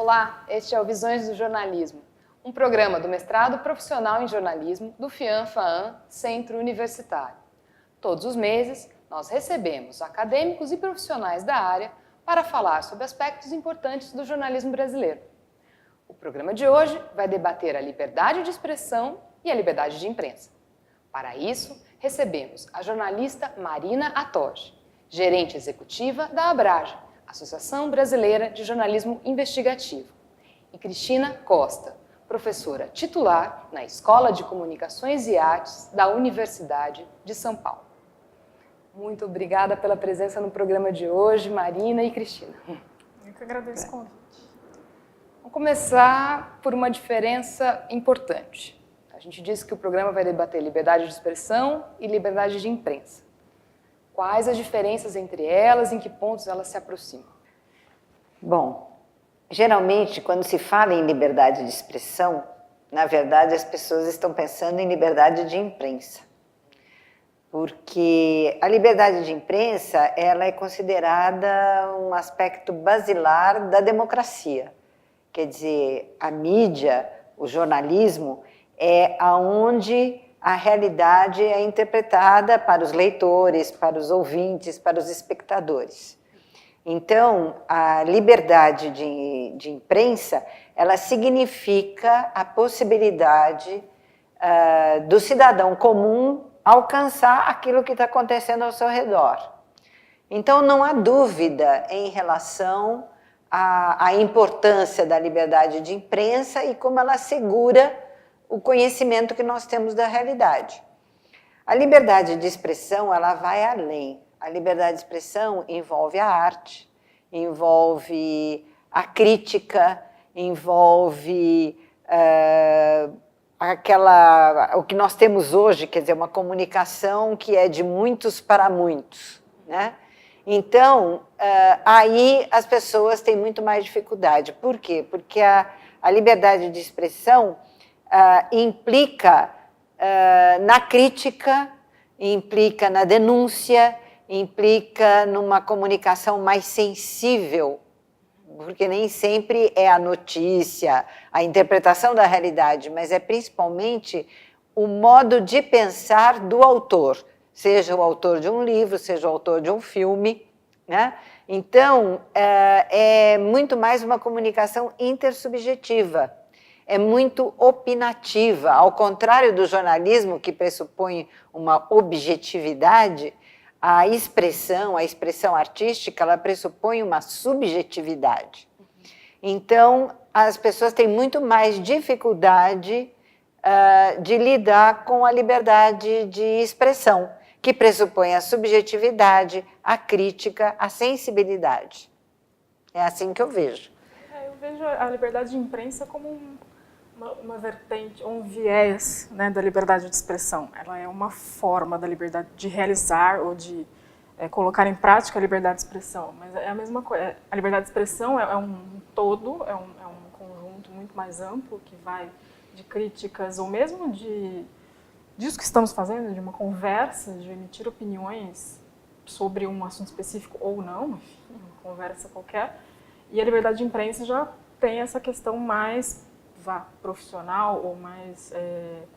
Olá, este é o Visões do Jornalismo, um programa do mestrado profissional em jornalismo do FIAM-FAAM, Centro Universitário. Todos os meses, nós recebemos acadêmicos e profissionais da área para falar sobre aspectos importantes do jornalismo brasileiro. O programa de hoje vai debater a liberdade de expressão e a liberdade de imprensa. Para isso, recebemos a jornalista Marina Atoj, gerente executiva da Abraja, Associação Brasileira de Jornalismo Investigativo, e Cristina Costa, professora titular na Escola de Comunicações e Artes da Universidade de São Paulo. Muito obrigada pela presença no programa de hoje, Marina e Cristina. Eu que agradeço o convite. Vamos começar por uma diferença importante. A gente disse que o programa vai debater liberdade de expressão e liberdade de imprensa. Quais as diferenças entre elas, em que pontos elas se aproximam? Bom, geralmente quando se fala em liberdade de expressão, na verdade as pessoas estão pensando em liberdade de imprensa. Porque a liberdade de imprensa, ela é considerada um aspecto basilar da democracia. Quer dizer, a mídia, o jornalismo, é aonde a realidade é interpretada para os leitores, para os ouvintes, para os espectadores. Então, a liberdade de imprensa, ela significa a possibilidade do cidadão comum alcançar aquilo que está acontecendo ao seu redor. Então, não há dúvida em relação à importância da liberdade de imprensa e como ela assegura o conhecimento que nós temos da realidade. A liberdade de expressão, ela vai além. A liberdade de expressão envolve a arte, envolve a crítica, envolve o que nós temos hoje, quer dizer, uma comunicação que é de muitos para muitos, né? Então, aí as pessoas têm muito mais dificuldade. Por quê? Porque a liberdade de expressão implica na crítica, implica na denúncia, implica numa comunicação mais sensível, porque nem sempre é a notícia, a interpretação da realidade, mas é principalmente o modo de pensar do autor, seja o autor de um livro, seja o autor de um filme, né? Então, é muito mais uma comunicação intersubjetiva, é muito opinativa, ao contrário do jornalismo, que pressupõe uma objetividade, a expressão artística, ela pressupõe uma subjetividade. Então, as pessoas têm muito mais dificuldade de lidar com a liberdade de expressão, que pressupõe a subjetividade, a crítica, a sensibilidade. É assim que eu vejo. Eu vejo a liberdade de imprensa como uma vertente, um viés, né, da liberdade de expressão. Ela é uma forma da liberdade de realizar ou de colocar em prática a liberdade de expressão. Mas é a mesma coisa. A liberdade de expressão é um todo, é um conjunto muito mais amplo que vai de críticas ou mesmo disso que estamos fazendo, de uma conversa, de emitir opiniões sobre um assunto específico ou não, enfim, uma conversa qualquer. E a liberdade de imprensa já tem essa questão mais profissional ou mais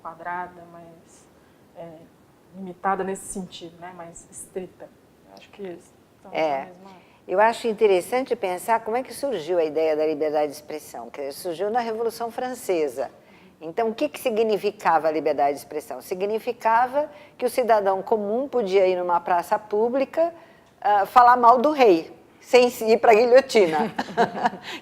quadrada, mais limitada nesse sentido, né? Mais estrita. Eu acho que estão na mesma... Eu acho interessante pensar como é que surgiu a ideia da liberdade de expressão, que surgiu na Revolução Francesa. Então, o que significava a liberdade de expressão? Significava que o cidadão comum podia ir numa praça pública falar mal do rei, sem ir para a guilhotina.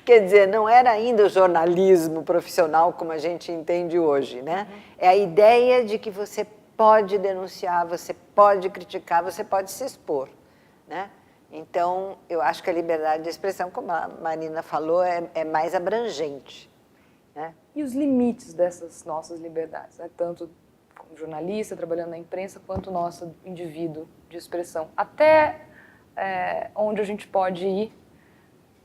Quer dizer, não era ainda o jornalismo profissional como a gente entende hoje, né? É a ideia de que você pode denunciar, você pode criticar, você pode se expor, né? Então, eu acho que a liberdade de expressão, como a Marina falou, é mais abrangente, né? E os limites dessas nossas liberdades, né? Tanto como jornalista, trabalhando na imprensa, quanto nosso indivíduo de expressão. Até onde a gente pode ir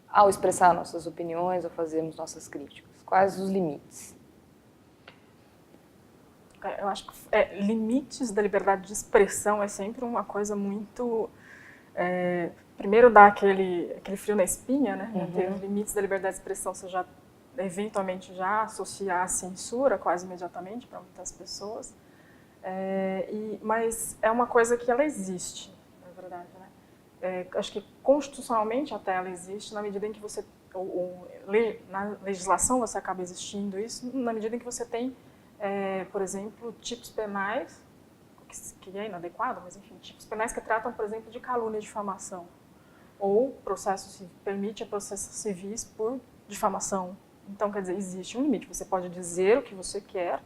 ao expressar nossas opiniões, ao fazermos nossas críticas. Quais os limites? Eu acho que limites da liberdade de expressão é sempre uma coisa muito primeiro dá aquele frio na espinha, né? Ter os limites da liberdade de expressão, você já eventualmente já associa a censura quase imediatamente para muitas pessoas. Mas é uma coisa que ela existe, na verdade, né? Acho que constitucionalmente até ela existe, na medida em que você, na legislação você acaba existindo isso, na medida em que você tem, por exemplo, tipos penais, que é inadequado, mas enfim, tipos penais que tratam, por exemplo, de calúnia e difamação, ou permite processos civis por difamação. Então, quer dizer, existe um limite, você pode dizer o que você quer,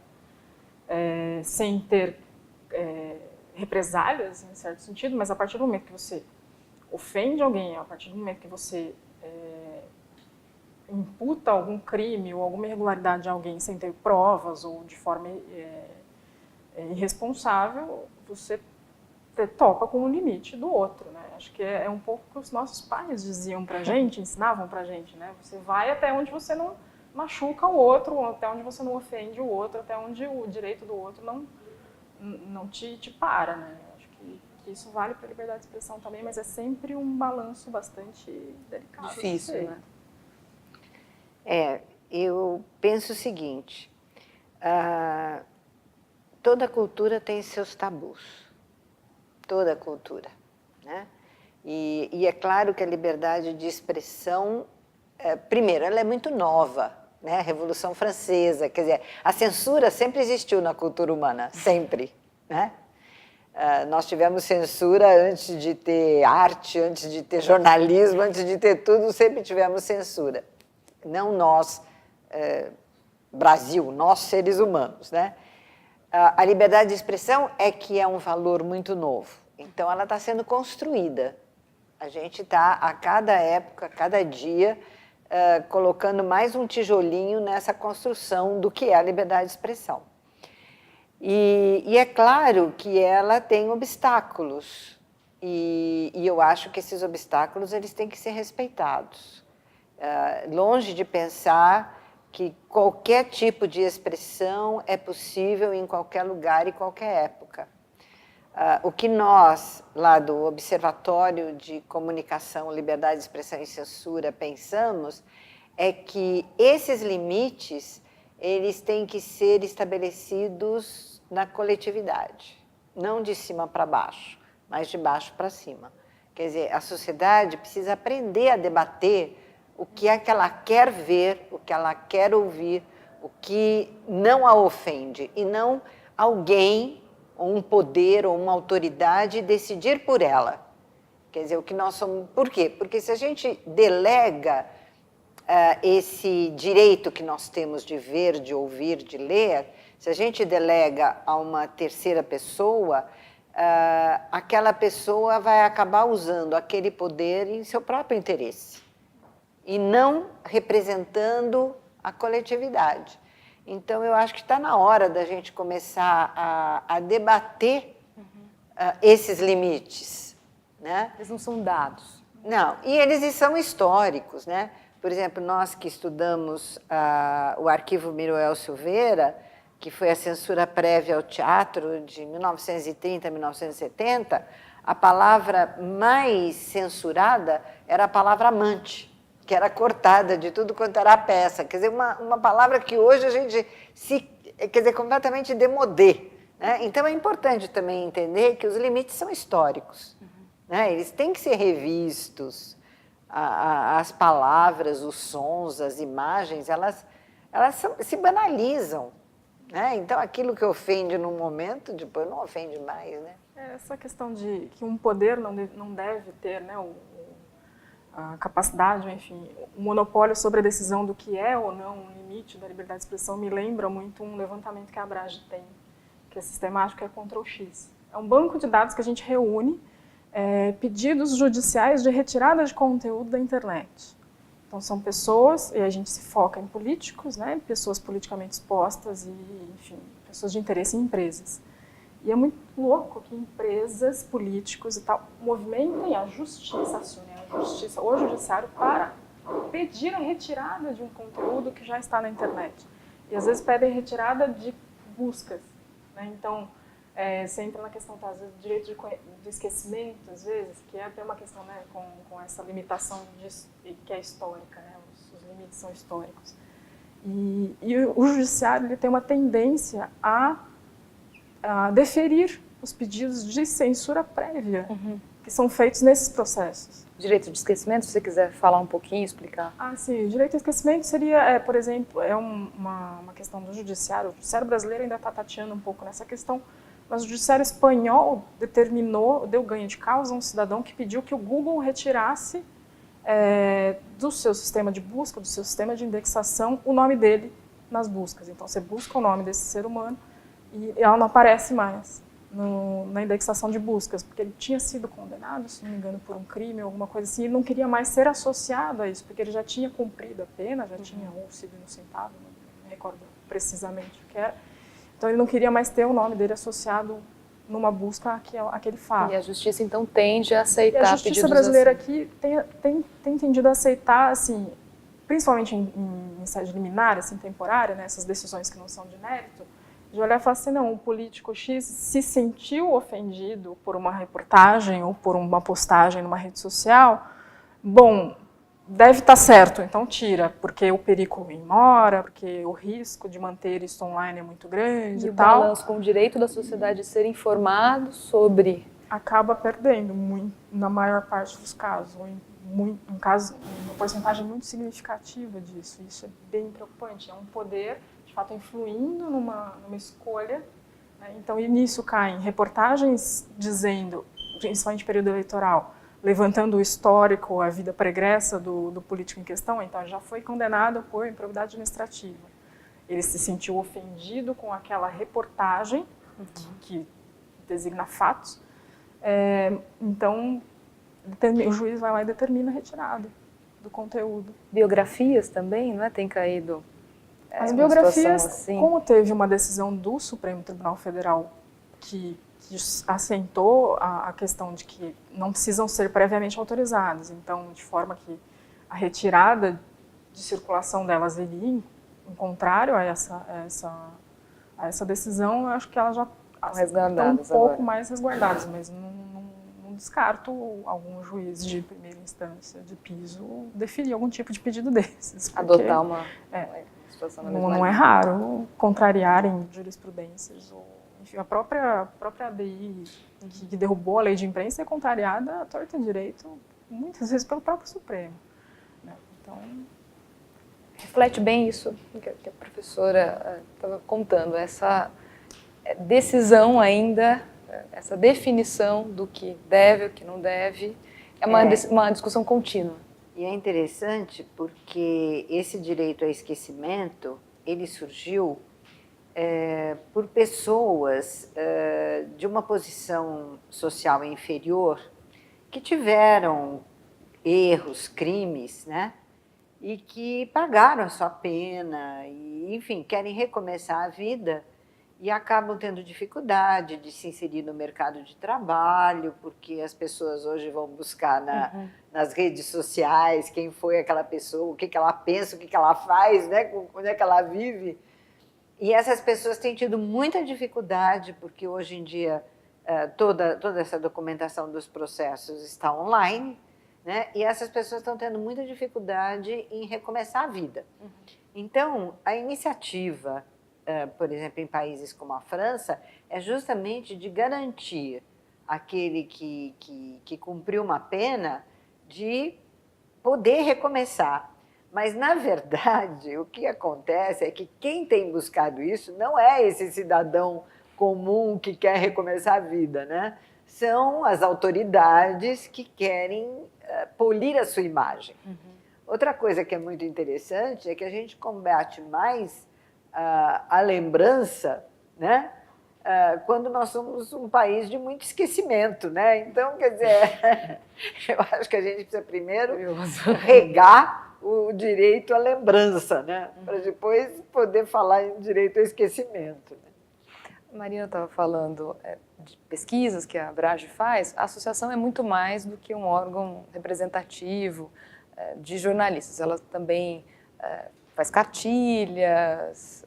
sem ter represálias, em certo sentido, mas a partir do momento que você ofende alguém, a partir do momento que você imputa algum crime ou alguma irregularidade a alguém sem ter provas ou de forma irresponsável, você topa com o limite do outro, né? Acho que é um pouco o que os nossos pais diziam pra gente, ensinavam pra gente, né? Você vai até onde você não machuca o outro, até onde você não ofende o outro, até onde o direito do outro não te para, né? Acho que isso vale para a liberdade de expressão também, mas é sempre um balanço bastante delicado. Difícil, né? Eu penso o seguinte, toda cultura tem seus tabus, toda cultura, né? E é claro que a liberdade de expressão, primeiro, ela é muito nova, né? A Revolução Francesa, quer dizer, a censura sempre existiu na cultura humana, sempre, né? Nós tivemos censura antes de ter arte, antes de ter jornalismo, antes de ter tudo, sempre tivemos censura. Não nós, Brasil, nós seres humanos, né? A liberdade de expressão é que é um valor muito novo, então ela está sendo construída. A gente está, a cada época, a cada dia, colocando mais um tijolinho nessa construção do que é a liberdade de expressão. E é claro que ela tem obstáculos, e eu acho que esses obstáculos eles têm que ser respeitados. Longe de pensar que qualquer tipo de expressão é possível em qualquer lugar e qualquer época. O que nós, lá do Observatório de Comunicação, Liberdade de Expressão e Censura, pensamos é que esses limites eles têm que ser estabelecidos na coletividade, não de cima para baixo, mas de baixo para cima. Quer dizer, a sociedade precisa aprender a debater o que é que ela quer ver, o que ela quer ouvir, o que não a ofende, e não alguém, ou um poder, ou uma autoridade decidir por ela. Quer dizer, o que nós somos... Por quê? Porque se a gente delega esse direito que nós temos de ver, de ouvir, de ler, se a gente delega a uma terceira pessoa, aquela pessoa vai acabar usando aquele poder em seu próprio interesse e não representando a coletividade. Então, eu acho que está na hora da gente começar a debater esses limites, né? Eles não são dados. Não, e eles são históricos, né? Por exemplo, nós que estudamos o arquivo Miroel Silveira, que foi a censura prévia ao teatro de 1930 a 1970, a palavra mais censurada era a palavra amante, que era cortada de tudo quanto era a peça. Quer dizer, uma palavra que hoje a gente quer dizer, completamente démodé, né? Então é importante também entender que os limites são históricos, né? Eles têm que ser revistos. As palavras, os sons, as imagens, elas se banalizam, né? Então aquilo que ofende num momento, depois não ofende mais, né? Essa questão de que um poder não deve ter, né, a capacidade, enfim, o monopólio sobre a decisão do que é ou não um limite da liberdade de expressão me lembra muito um levantamento que a Abrage tem, que é sistemático, é Ctrl+X. É um banco de dados que a gente reúne pedidos judiciais de retirada de conteúdo da internet. Então são pessoas, e a gente se foca em políticos, né, pessoas politicamente expostas e, enfim, pessoas de interesse em empresas. E é muito louco que empresas, políticos e tal, movimentem a justiça, acionem a justiça ou o judiciário para pedir a retirada de um conteúdo que já está na internet. E às vezes pedem retirada de buscas, né? Então, Você entra na questão, às vezes, do direito do esquecimento, às vezes, que é até uma questão, né, com essa limitação que é histórica, né, os limites são históricos. E o judiciário ele tem uma tendência a deferir os pedidos de censura prévia que são feitos nesses processos. Direito de esquecimento, se você quiser falar um pouquinho, explicar. Sim, o direito ao esquecimento seria, por exemplo, uma questão do judiciário. O judiciário brasileiro ainda está tateando um pouco nessa questão, mas o judiciário espanhol deu ganho de causa a um cidadão que pediu que o Google retirasse do seu sistema de busca, do seu sistema de indexação, o nome dele nas buscas. Então, você busca o nome desse ser humano e ela não aparece mais na indexação de buscas, porque ele tinha sido condenado, se não me engano, por um crime ou alguma coisa assim, e ele não queria mais ser associado a isso, porque ele já tinha cumprido a pena, já tinha sido inocentado, não me recordo precisamente o que era. Então, ele não queria mais ter o nome dele associado numa busca àquele fato. E a justiça, então, tende a aceitar pedidos assim. E a justiça brasileira aqui tem tendido a aceitar, assim, principalmente em sede liminar, assim, temporária, né, essas decisões que não são de mérito, de olhar e falar assim, não, o político X se sentiu ofendido por uma reportagem ou por uma postagem numa rede social, bom, deve estar certo, então tira, porque o perigo mora, porque o risco de manter isso online é muito grande e tal. O balanço com o direito da sociedade de ser informado sobre... Acaba perdendo, na maior parte dos casos, ou uma porcentagem muito significativa disso. Isso é bem preocupante, é um poder de fato influindo numa escolha, né? Então, e nisso caem reportagens dizendo, principalmente período eleitoral, levantando o histórico, a vida pregressa do político em questão, então ele já foi condenado por improbidade administrativa. Ele se sentiu ofendido com aquela reportagem, que designa fatos, então o juiz vai lá e determina a retirada do conteúdo. Biografias também, não é? Tem caído... As biografias, assim. Como teve uma decisão do Supremo Tribunal Federal que assentou a questão de que não precisam ser previamente autorizadas, então, de forma que a retirada de circulação delas iria em contrário a essa decisão, eu acho que elas já estão um pouco mais resguardadas, mas não descarto algum juiz de primeira instância de piso deferir algum tipo de pedido desses. Adotar uma... Não é raro contrariarem jurisprudências. Enfim, a própria ADI que derrubou a lei de imprensa é contrariada à torta e direito, muitas vezes pelo próprio Supremo. Né? Então, reflete bem isso que a professora estava contando, essa decisão ainda, essa definição do que deve, o que não deve, é uma discussão contínua. E é interessante porque esse direito ao esquecimento, ele surgiu por pessoas de uma posição social inferior que tiveram erros, crimes, né? E que pagaram a sua pena e, enfim, querem recomeçar a vida e acabam tendo dificuldade de se inserir no mercado de trabalho, porque as pessoas hoje vão buscar nas redes sociais quem foi aquela pessoa, o que ela pensa, o que ela faz, né? Onde é que ela vive. E essas pessoas têm tido muita dificuldade, porque hoje em dia toda essa documentação dos processos está online, né? E essas pessoas estão tendo muita dificuldade em recomeçar a vida. Então, a iniciativa, por exemplo, em países como a França, é justamente de garantir aquele que cumpriu uma pena de poder recomeçar. Mas, na verdade, o que acontece é que quem tem buscado isso não é esse cidadão comum que quer recomeçar a vida, né? São as autoridades que querem polir a sua imagem. Outra coisa que é muito interessante é que a gente combate mais a lembrança, né? Quando nós somos um país de muito esquecimento, né? Então, quer dizer, eu acho que a gente precisa primeiro regar o direito à lembrança, né? Para depois poder falar em direito ao esquecimento. A Marina estava falando de pesquisas que a Abrage faz. A associação é muito mais do que um órgão representativo de jornalistas. Ela também faz cartilhas,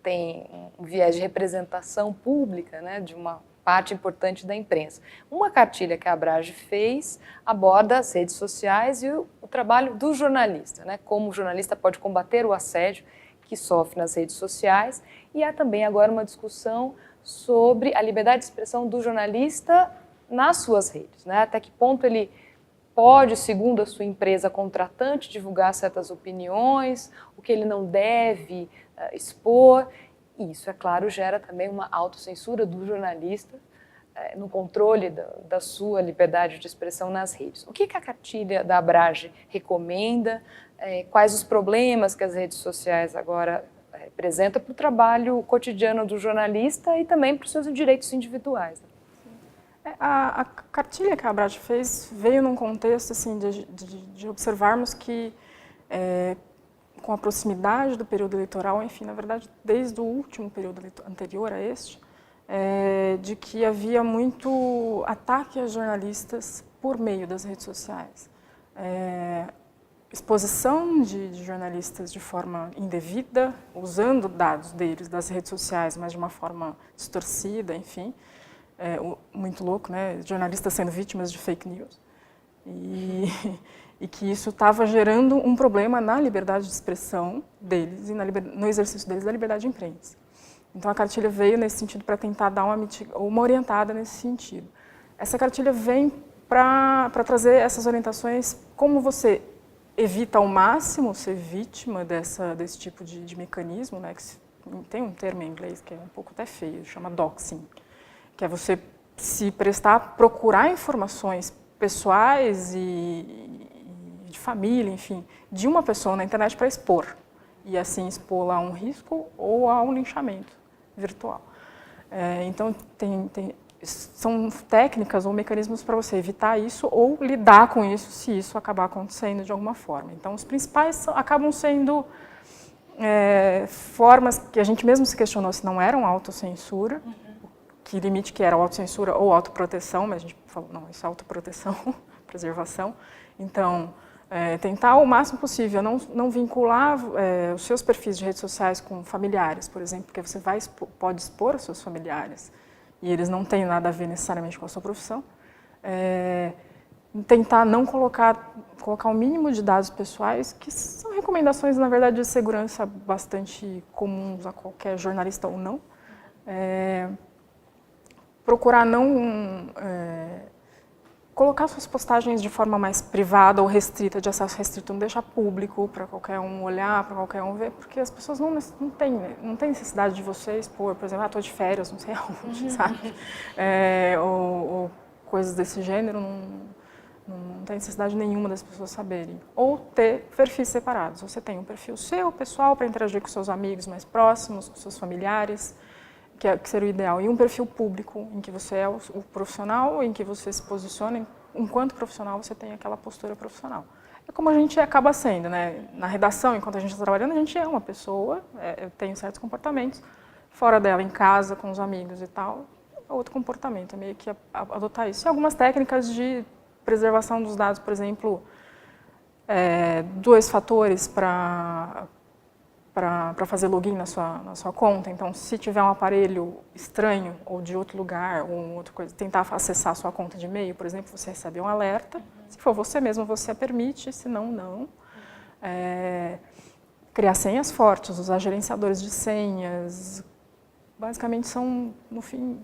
tem um viés de representação pública, né, de uma parte importante da imprensa. Uma cartilha que a Abrage fez aborda as redes sociais e o trabalho do jornalista, né? Como o jornalista pode combater o assédio que sofre nas redes sociais, e há também agora uma discussão sobre a liberdade de expressão do jornalista nas suas redes, né? Até que ponto ele pode, segundo a sua empresa contratante, divulgar certas opiniões, o que ele não deve expor. E isso, é claro, gera também uma autocensura do jornalista no controle da sua liberdade de expressão nas redes. O que a cartilha da Abrage recomenda? Quais os problemas que as redes sociais agora representam para o trabalho cotidiano do jornalista e também para os seus direitos individuais? A cartilha que a Abrage fez veio num contexto assim, de observarmos que, com a proximidade do período eleitoral, enfim, na verdade, desde o último período anterior a este, de que havia muito ataque a jornalistas por meio das redes sociais. Exposição de jornalistas de forma indevida, usando dados deles, das redes sociais, mas de uma forma distorcida, enfim. Muito louco, né? Jornalistas sendo vítimas de fake news. E que isso estava gerando um problema na liberdade de expressão deles e no exercício deles da liberdade de imprensa. Então a cartilha veio nesse sentido para tentar dar uma orientada nesse sentido. Essa cartilha vem para trazer essas orientações, como você evita ao máximo ser vítima desse tipo de mecanismo, né? Que tem um termo em inglês que é um pouco até feio, chama doxing, que é você se prestar a procurar informações pessoais e de família, enfim, de uma pessoa na internet para expor, e assim expô-la a um risco ou a um linchamento virtual. Então, são técnicas ou mecanismos para você evitar isso ou lidar com isso se isso acabar acontecendo de alguma forma. Então, os principais acabam sendo formas que a gente mesmo se questionou se não eram autocensura, que limite que era autocensura ou autoproteção, mas a gente falou, não, isso é autoproteção, preservação. Então, tentar o máximo possível não vincular os seus perfis de redes sociais com familiares, por exemplo, porque você pode expor os seus familiares e eles não têm nada a ver necessariamente com a sua profissão. Tentar não colocar o mínimo de dados pessoais, que são recomendações, na verdade, de segurança bastante comuns a qualquer jornalista ou não. Procurar não colocar suas postagens de forma mais privada ou restrita, de acesso restrito, não deixar público para qualquer um olhar, para qualquer um ver, porque as pessoas não têm necessidade de você expor, por exemplo, estou de férias, não sei aonde, sabe? Ou coisas desse gênero, não tem necessidade nenhuma das pessoas saberem. Ou ter perfis separados. Você tem um perfil seu, pessoal, para interagir com seus amigos mais próximos, com seus familiares, que seria o ideal, e um perfil público, em que você é o profissional, em que você se posiciona, enquanto profissional você tem aquela postura profissional. É como a gente acaba sendo, né? Na redação, enquanto a gente está trabalhando, a gente é uma pessoa, eu tenho certos comportamentos, fora dela, em casa, com os amigos e tal, é outro comportamento, é meio que adotar isso. E algumas técnicas de preservação dos dados, por exemplo, 2 fatores para fazer login na sua conta. Então, se tiver um aparelho estranho ou de outro lugar, ou outra coisa, tentar acessar a sua conta de e-mail, por exemplo, você recebe um alerta. Se for você mesmo, você a permite, se não, não. Criar senhas fortes, usar gerenciadores de senhas. Basicamente, ao fim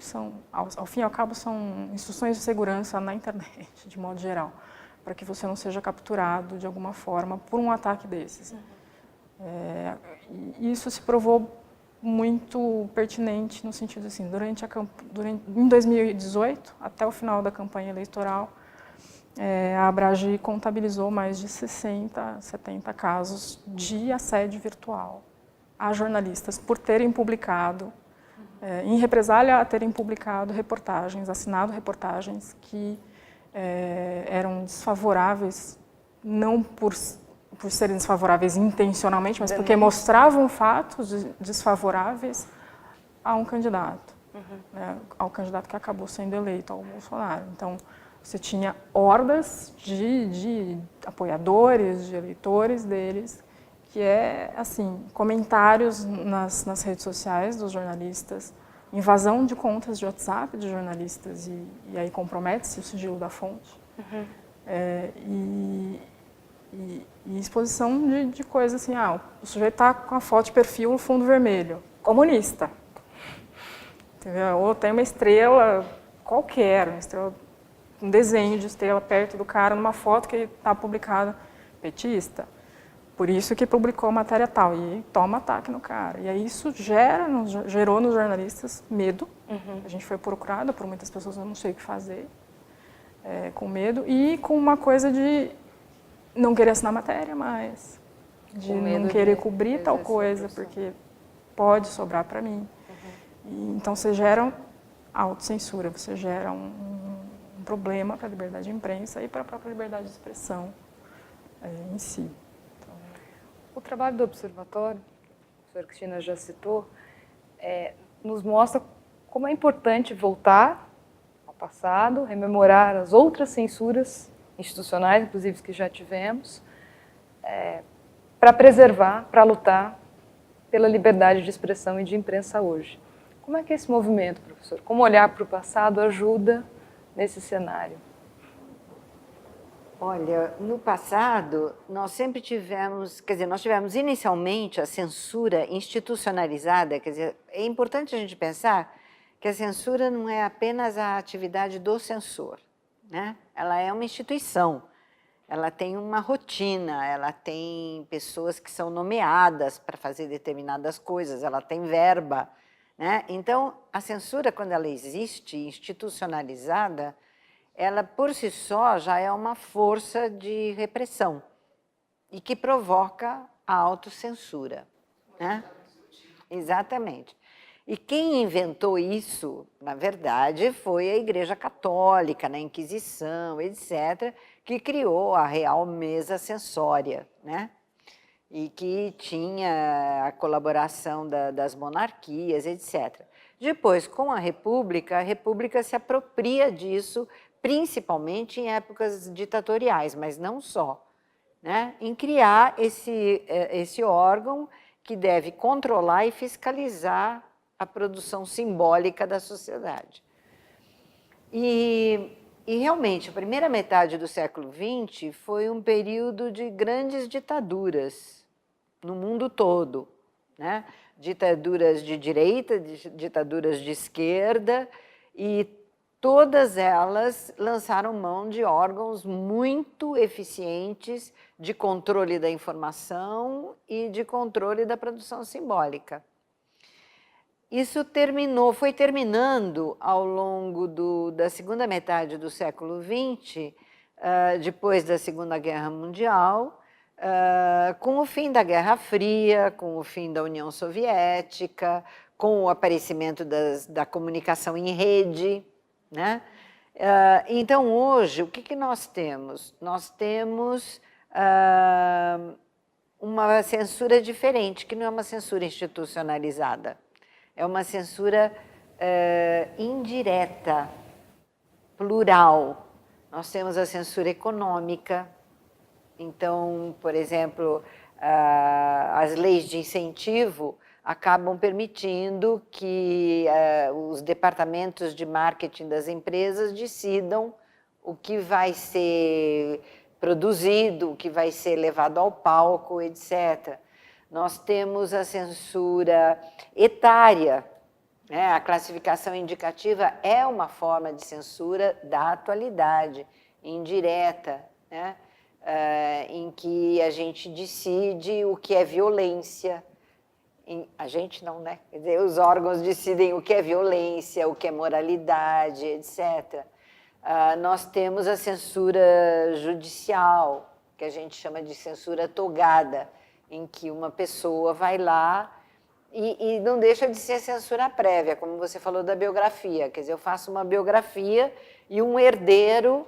e ao cabo, são instruções de segurança na internet, de modo geral, para que você não seja capturado de alguma forma por um ataque desses. Isso se provou muito pertinente no sentido assim, em 2018, até o final da campanha eleitoral, a Abrage contabilizou mais de 60, 70 casos de assédio virtual a jornalistas por terem publicado, em represália a terem publicado reportagens, assinado reportagens que eram desfavoráveis, não por serem desfavoráveis intencionalmente, mas porque mostravam fatos desfavoráveis a um candidato, né, ao candidato que acabou sendo eleito, ao Bolsonaro. Então, você tinha hordas de apoiadores, de eleitores deles, que assim, comentários nas redes sociais dos jornalistas, invasão de contas de WhatsApp de jornalistas e aí compromete-se o sigilo da fonte. E exposição de coisas assim, o sujeito está com a foto de perfil no fundo vermelho, comunista. Entendeu? Ou tem uma estrela qualquer, um desenho de estrela perto do cara numa foto que está publicada petista. Por isso que publicou a matéria tal, e toma ataque no cara. E aí isso gerou nos jornalistas medo. A gente foi procurada por muitas pessoas, eu não sei o que fazer, com medo, e com uma coisa de não querer assinar matéria mais, de não querer cobrir tal coisa, porque pode sobrar para mim. E, então você gera autocensura, você gera um problema para a liberdade de imprensa e para a própria liberdade de expressão em si. O trabalho do Observatório, a professora Cristina já citou, nos mostra como é importante voltar ao passado, rememorar as outras censuras institucionais, inclusive as que já tivemos, para preservar, para lutar pela liberdade de expressão e de imprensa hoje. Como é que esse movimento, professor, como olhar para o passado ajuda nesse cenário? Olha, no passado, nós sempre tivemos, nós tivemos inicialmente a censura institucionalizada, é importante a gente pensar que a censura não é apenas a atividade do censor, né? Ela é uma instituição, ela tem uma rotina, ela tem pessoas que são nomeadas para fazer determinadas coisas, ela tem verba, né? Então, a censura, quando ela existe, institucionalizada, ela por si só já é uma força de repressão e que provoca a autocensura, né? Exatamente. E quem inventou isso, na verdade, foi a Igreja Católica, na Inquisição, etc., que criou a Real Mesa Censória, né? E que tinha a colaboração das monarquias, etc. Depois, com a República se apropria disso, principalmente em épocas ditatoriais, mas não só, né? Em criar esse órgão que deve controlar e fiscalizar a produção simbólica da sociedade. E realmente, a primeira metade do século XX foi um período de grandes ditaduras no mundo todo, né? Ditaduras de direita, ditaduras de esquerda, e todas elas lançaram mão de órgãos muito eficientes de controle da informação e de controle da produção simbólica. Isso foi terminando ao longo da segunda metade do século XX, depois da Segunda Guerra Mundial, com o fim da Guerra Fria, com o fim da União Soviética, com o aparecimento da comunicação em rede, né? Então, hoje, o que nós temos? Nós temos uma censura diferente, que não é uma censura institucionalizada. É uma censura indireta, plural. Nós temos a censura econômica. Então, por exemplo, as leis de incentivo acabam permitindo que os departamentos de marketing das empresas decidam o que vai ser produzido, o que vai ser levado ao palco, etc. Nós temos a censura etária, né? A classificação indicativa é uma forma de censura da atualidade, indireta, né? Em que a gente decide o que é violência. A gente não, né? Quer dizer, os órgãos decidem o que é violência, o que é moralidade, etc. Nós temos a censura judicial, que a gente chama de censura togada, em que uma pessoa vai lá e não deixa de ser censura prévia, como você falou da biografia. Quer dizer, eu faço uma biografia e um herdeiro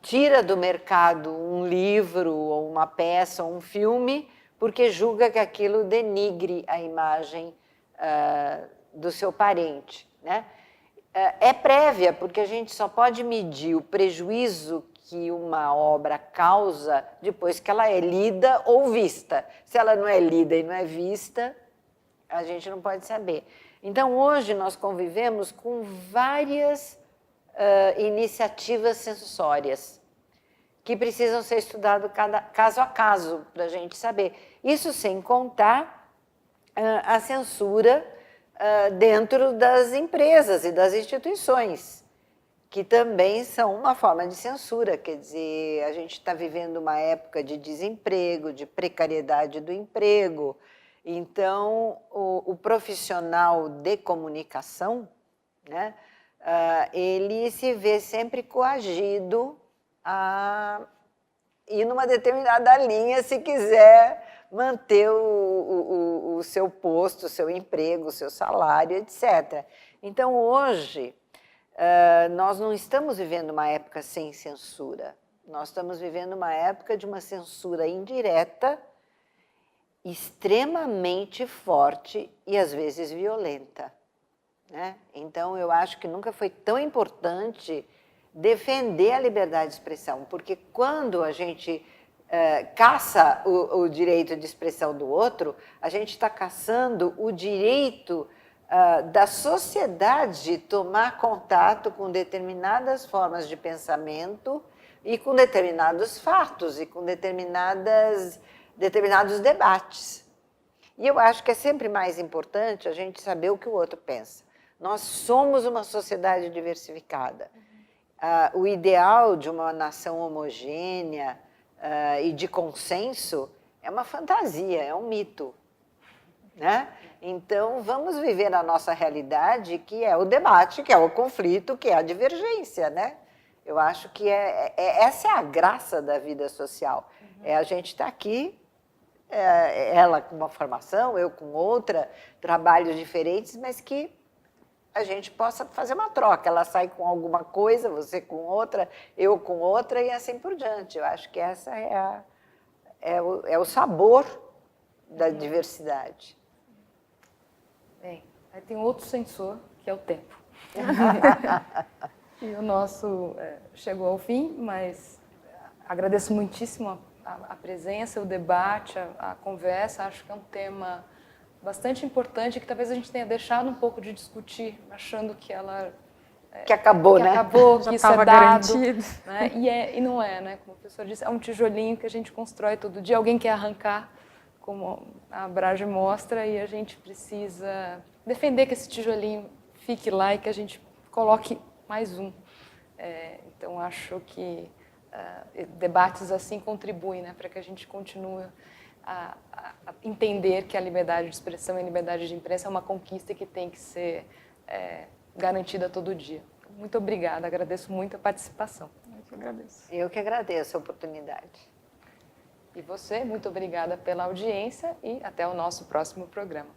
tira do mercado um livro, ou uma peça, ou um filme, porque julga que aquilo denigre a imagem do seu parente, né? É prévia, porque a gente só pode medir o prejuízo que uma obra causa depois que ela é lida ou vista. Se ela não é lida e não é vista, a gente não pode saber. Então, hoje nós convivemos com várias iniciativas sensórias que precisam ser estudadas caso a caso para a gente saber. Isso sem contar a censura dentro das empresas e das instituições, que também são uma forma de censura. Quer dizer, a gente está vivendo uma época de desemprego, de precariedade do emprego. Então, o profissional de comunicação, né, ele se vê sempre coagido a ir numa determinada linha se quiser manter o seu posto, o seu emprego, o seu salário, etc. Então, hoje, nós não estamos vivendo uma época sem censura. Nós estamos vivendo uma época de uma censura indireta, extremamente forte e, às vezes, violenta, né? Então, eu acho que nunca foi tão importante defender a liberdade de expressão, porque quando a gente caça o direito de expressão do outro, a gente está caçando o direito da sociedade tomar contato com determinadas formas de pensamento e com determinados fatos e com determinados debates. E eu acho que é sempre mais importante a gente saber o que o outro pensa. Nós somos uma sociedade diversificada. O ideal de uma nação homogênea e de consenso é uma fantasia, é um mito, né? Então, vamos viver a nossa realidade, que é o debate, que é o conflito, que é a divergência, né? Eu acho que essa é a graça da vida social. É a gente estar aqui, ela com uma formação, eu com outra, trabalhos diferentes, mas que a gente possa fazer uma troca. Ela sai com alguma coisa, você com outra, eu com outra, e assim por diante. Eu acho que essa é o sabor da diversidade. Bem, aí tem outro sensor, que é o tempo. E o nosso chegou ao fim, mas agradeço muitíssimo a presença, o debate, a conversa. Acho que é um tema bastante importante, que talvez a gente tenha deixado um pouco de discutir, achando que ela... que acabou, né? Acabou, que isso é dado. Garantido. Né? E não é, né? Como o professor disse, é um tijolinho que a gente constrói todo dia. Alguém quer arrancar, como a Brage mostra, e a gente precisa defender que esse tijolinho fique lá e que a gente coloque mais um. Então, acho que debates assim contribuem, né, para que a gente continue a entender que a liberdade de expressão e a liberdade de imprensa é uma conquista que tem que ser garantida todo dia. Muito obrigada, agradeço muito a participação. Eu que agradeço. Eu que agradeço a oportunidade. E você, muito obrigada pela audiência e até o nosso próximo programa.